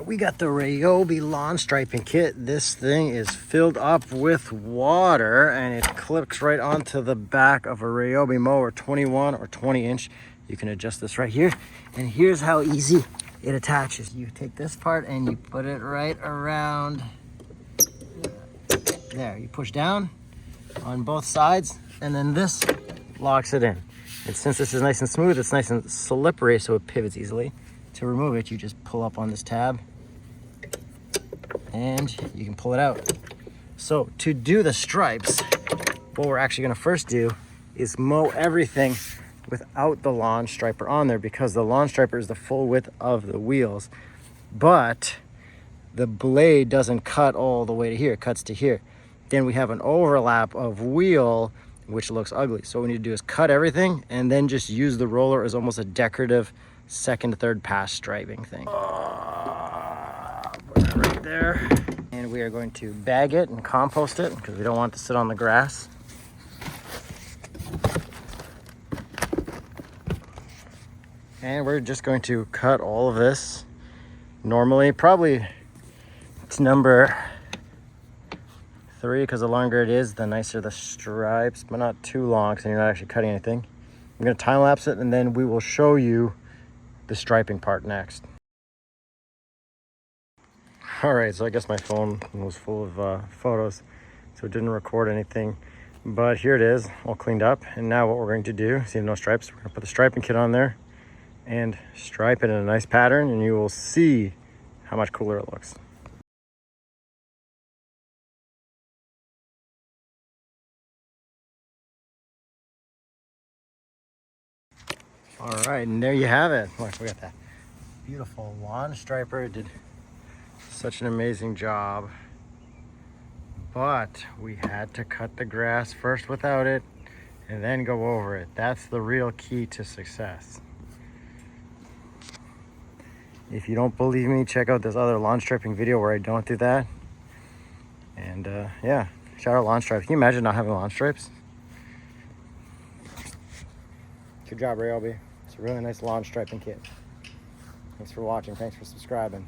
We got the Ryobi Lawn Striping Kit. This thing is filled up with water and it clips right onto the back of a Ryobi mower, 21 or 20 inch. You can adjust this right here. And here's how easy it attaches. You take this part and you put it right around there. You push down on both sides and then this locks it in. And since this is nice and smooth, it's nice and slippery so it pivots easily. To remove it, you just pull up on this tab and you can pull it out. So to do the stripes, what we're actually gonna first do is mow everything without the lawn striper on there, because the lawn striper is the full width of the wheels, but the blade doesn't cut all the way to here, it cuts to here. Then we have an overlap of wheel, which looks ugly. So what we need to do is cut everything and then just use the roller as almost a decorative second to third pass striping thing. Put that right there. And we are going to bag it and compost it because we don't want it to sit on the grass. And we're just going to cut all of this normally. Probably it's number 3 because the longer it is, the nicer the stripes, but not too long because you're not actually cutting anything. I'm going to time lapse it and then we will show you the striping part next. All right, so I guess my phone was full of photos, so it didn't record anything, but here it is, all cleaned up. And now what we're going to do, see no stripes, we're going to put the striping kit on there and stripe it in a nice pattern, and you will see how much cooler it looks. All right, and there you have it. Look, we got that beautiful lawn striper. It did such an amazing job, but we had to cut the grass first without it and then go over it. That's the real key to success. If you don't believe me, check out this other lawn striping video where I don't do that. And yeah, shout out lawn stripes. Can you imagine not having lawn stripes? Good job, Ryobi. It's a really nice lawn striping kit. Thanks for watching. Thanks for subscribing.